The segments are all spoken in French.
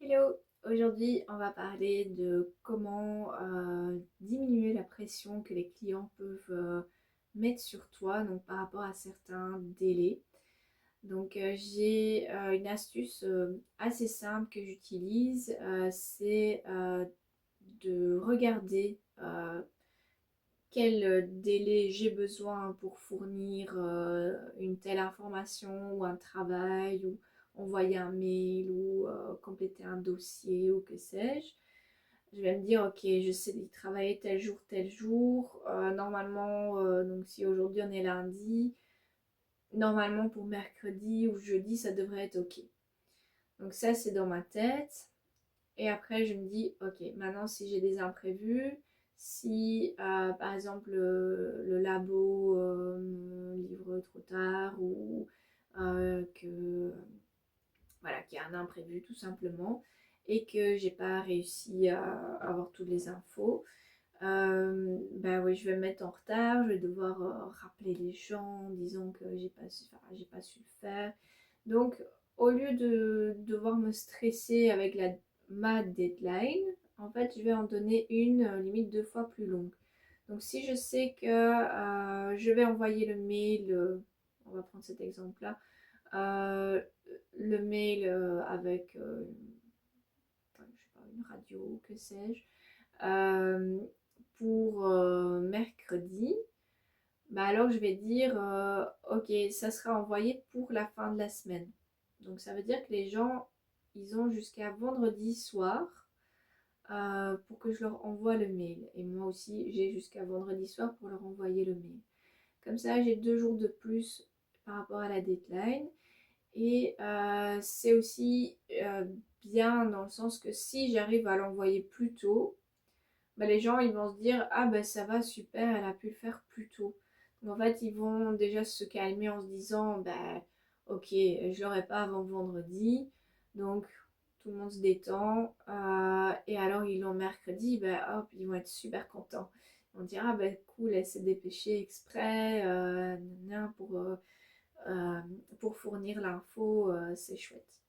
Hello, aujourd'hui on va parler de comment diminuer la pression que les clients peuvent mettre sur toi donc par rapport à certains délais. Donc j'ai une astuce assez simple que j'utilise, c'est de regarder quel délai j'ai besoin pour fournir une telle information ou un travail ou envoyer un mail ou compléter un dossier ou que sais-je. Je vais me dire, ok, je sais d'y travailler tel jour, tel jour. Normalement, donc si aujourd'hui on est lundi, normalement pour mercredi ou jeudi, ça devrait être ok. Donc ça, c'est dans ma tête. Et après, je me dis, ok, maintenant, si j'ai des imprévus, si par exemple le labo me livre trop tard ou que voilà, qu'il y a un imprévu tout simplement et que j'ai pas réussi à avoir toutes les infos, ben oui, je vais me mettre en retard, je vais devoir rappeler les gens en disant que j'ai pas su le faire. Donc, au lieu de devoir me stresser avec ma deadline, en fait, je vais en donner une limite 2 fois plus longue. Donc, si je sais que je vais envoyer le mail, on va prendre cet exemple-là, euh, le mail avec je sais pas, une radio, que sais-je, euh, pour mercredi, bah alors je vais dire ok, ça sera envoyé pour la fin de la semaine. Donc ça veut dire que les gens, ils ont jusqu'à vendredi soir pour que je leur envoie le mail. Et moi aussi, j'ai jusqu'à vendredi soir pour leur envoyer le mail. Comme ça, j'ai 2 jours de plus par rapport à la deadline. Et c'est aussi bien dans le sens que si j'arrive à l'envoyer plus tôt, bah, les gens ils vont se dire ah ben ça va super, elle a pu le faire plus tôt. Donc en fait ils vont déjà se calmer en se disant bah ok, je l'aurai pas avant vendredi, donc tout le monde se détend et alors ils l'ont mercredi, bah hop ils vont être super contents. Ils vont dire ah ben cool, elle s'est dépêchée exprès euh, pour fournir l'info, c'est chouette.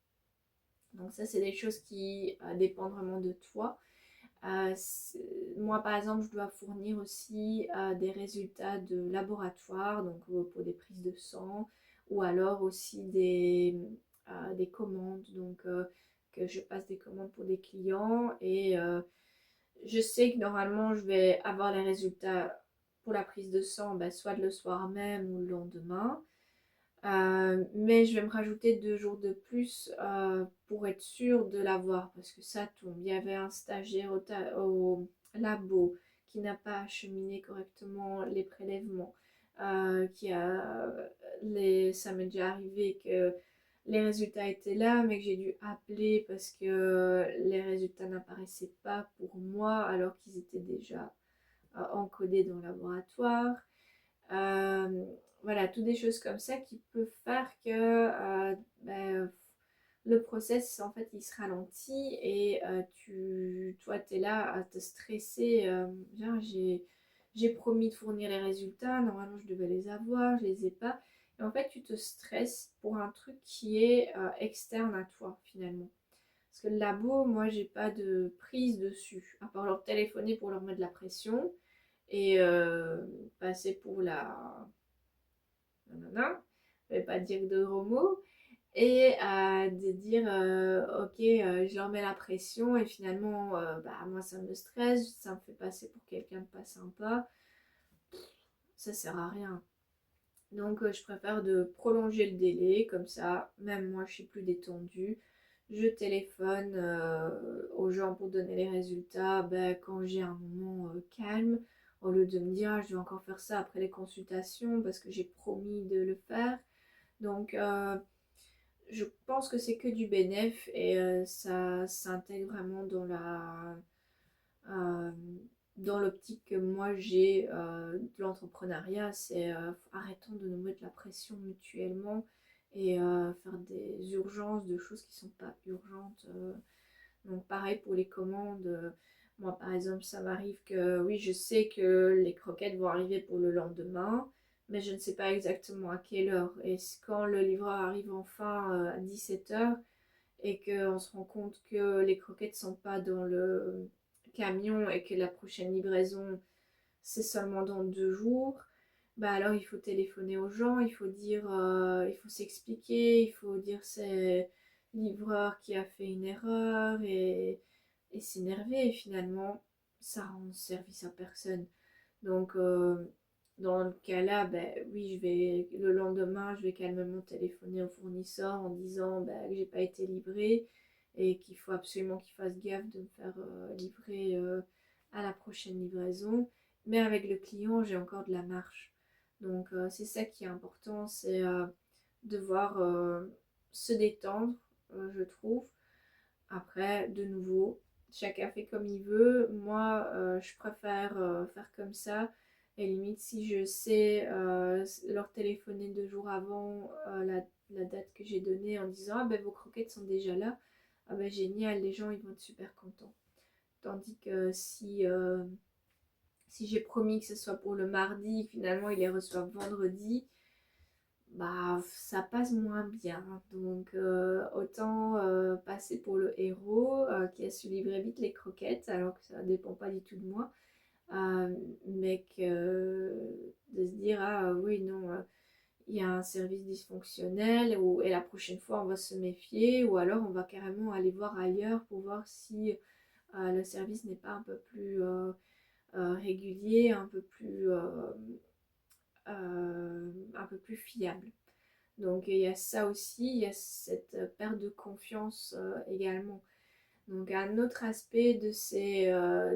Donc ça c'est des choses qui dépendent vraiment de toi. Euh, Moi, par exemple, je dois fournir aussi des résultats de laboratoire, donc pour des prises de sang, ou alors aussi des commandes, donc que je passe des commandes pour des clients. Et je sais que normalement, je vais avoir les résultats pour la prise de sang, bah, soit le soir même ou le lendemain. Mais je vais me rajouter 2 jours de plus pour être sûre de l'avoir parce que ça tombe. Il y avait un stagiaire au labo qui n'a pas acheminé correctement les prélèvements. Ça m'est déjà arrivé que les résultats étaient là, mais que j'ai dû appeler parce que les résultats n'apparaissaient pas pour moi alors qu'ils étaient déjà encodés dans le laboratoire. Euh, voilà, toutes des choses comme ça qui peuvent faire que ben, le process, en fait, il se ralentit et toi, tu es là à te stresser. J'ai promis de fournir les résultats, normalement, je devais les avoir, je les ai pas. Et en fait, tu te stresses pour un truc qui est externe à toi, finalement. Parce que le labo, moi, j'ai pas de prise dessus, à part leur téléphoner pour leur mettre de la pression et passer pour la nanana, je vais pas dire de gros mots, et de dire ok, je leur mets la pression et finalement, bah, moi ça me stresse, ça me fait passer pour quelqu'un de pas sympa, ça sert à rien. Donc je préfère de prolonger le délai, comme ça, même moi je suis plus détendue. Je téléphone aux gens pour donner les résultats ben, quand j'ai un moment calme, au lieu de me dire ah, je vais encore faire ça après les consultations parce que j'ai promis de le faire. Donc je pense que c'est que du bénéf et ça s'intègre vraiment euh, dans l'optique que moi j'ai de l'entrepreneuriat, c'est arrêtons de nous mettre la pression mutuellement et faire des urgences de choses qui sont pas urgentes. Donc pareil pour les commandes. Moi par exemple ça m'arrive que oui je sais que les croquettes vont arriver pour le lendemain, mais je ne sais pas exactement à quelle heure. Et quand le livreur arrive enfin à 17h, et qu'on se rend compte que les croquettes sont pas dans le camion et que la prochaine livraison c'est seulement dans 2 jours, bah alors il faut téléphoner aux gens, il faut dire, il faut s'expliquer, il faut dire c'est le livreur qui a fait une erreur et s'énerver et finalement ça rend service à personne. Donc dans le cas là, ben oui, le lendemain, je vais calmement téléphoner au fournisseur en disant que j'ai pas été livré et qu'il faut absolument qu'il fasse gaffe de me faire livrer à la prochaine livraison. Mais avec le client, j'ai encore de la marge. Donc c'est ça qui est important, c'est devoir se détendre, je trouve. Après, de nouveau, chacun fait comme il veut. Moi, je préfère faire comme ça. Et limite, si je sais leur téléphoner 2 jours avant la date que j'ai donnée en disant ah ben vos croquettes sont déjà là, ah ben génial, les gens ils vont être super contents. Tandis que si j'ai promis que ce soit pour le mardi, finalement ils les reçoivent vendredi, bah ça passe moins bien. Donc autant passer pour le héros qui a su livrer vite les croquettes alors que ça dépend pas du tout de moi. Mais que de se dire ah oui non il y a un service dysfonctionnel et la prochaine fois on va se méfier ou alors on va carrément aller voir ailleurs pour voir si le service n'est pas un peu plus régulier, un peu plus fiable. Donc il y a ça aussi, il y a cette perte de confiance également. Donc un autre aspect de ces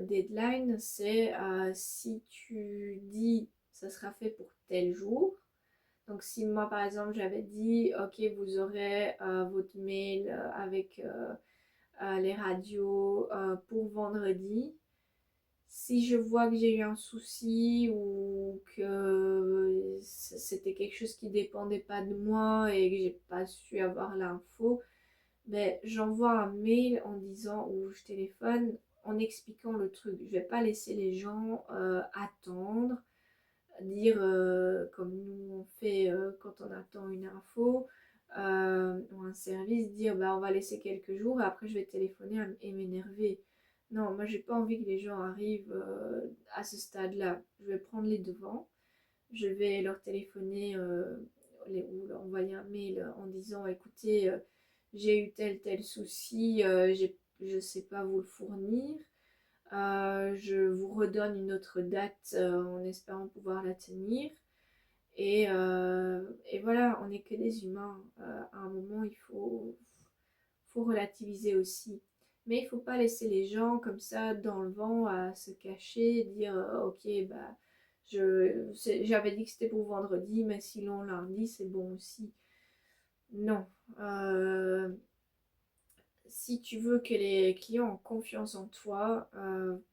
deadlines, c'est si tu dis ça sera fait pour tel jour. Donc si moi par exemple j'avais dit ok vous aurez votre mail avec les radios pour vendredi, si je vois que j'ai eu un souci ou que c'était quelque chose qui dépendait pas de moi et que j'ai pas su avoir l'info, ben j'envoie un mail en disant ou je téléphone en expliquant le truc. Je vais pas laisser les gens attendre, dire comme nous on fait quand on attend une info ou un service, dire bah on va laisser quelques jours et après je vais téléphoner et m'énerver. Non, moi j'ai pas envie que les gens arrivent à ce stade-là. Je vais prendre les devants, je vais leur téléphoner ou leur envoyer un mail en disant écoutez, j'ai eu tel souci, je sais pas vous le fournir. Je vous redonne une autre date en espérant pouvoir la tenir. Et voilà, on n'est que des humains. À un moment, faut relativiser aussi. Mais il ne faut pas laisser les gens comme ça dans le vent à se cacher, dire ok, bah, j'avais dit que c'était pour vendredi, mais si l'on lundi, c'est bon aussi. Non. Si tu veux que les clients aient confiance en toi,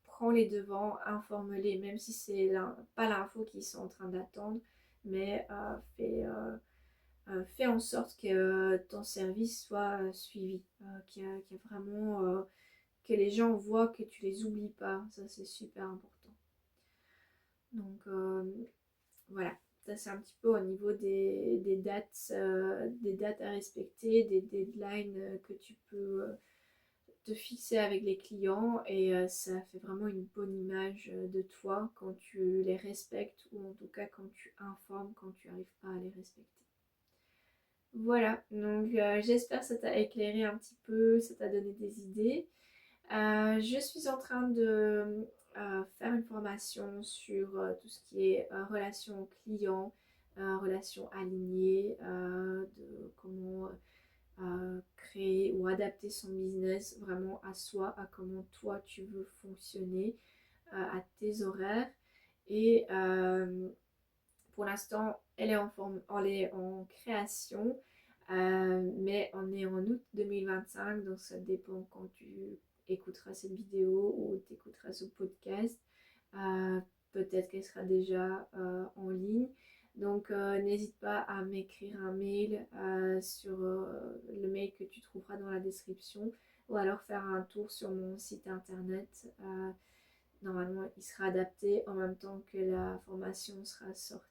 prends les devants, informe-les, même si c'est pas l'info qu'ils sont en train d'attendre, mais fais en sorte que ton service soit suivi, qu'il y a vraiment que les gens voient que tu les oublies pas, ça c'est super important. Donc voilà, ça c'est un petit peu au niveau des dates à respecter, des deadlines que tu peux te fixer avec les clients et ça fait vraiment une bonne image de toi quand tu les respectes ou en tout cas quand tu informes quand tu n'arrives pas à les respecter. Voilà, donc j'espère que ça t'a éclairé un petit peu, ça t'a donné des idées. Je suis en train de faire une formation sur tout ce qui est relations clients, relations alignées, de comment créer ou adapter son business vraiment à soi, à comment toi tu veux fonctionner, à tes horaires. Et pour l'instant, elle est en création, mais on est en août 2025, donc ça dépend quand tu écouteras cette vidéo ou tu écouteras ce podcast. Peut-être qu'elle sera déjà en ligne. Donc n'hésite pas à m'écrire un mail sur le mail que tu trouveras dans la description ou alors faire un tour sur mon site internet. Normalement, il sera adapté en même temps que la formation sera sortie.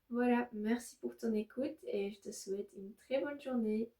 Voilà, merci pour ton écoute et je te souhaite une très bonne journée.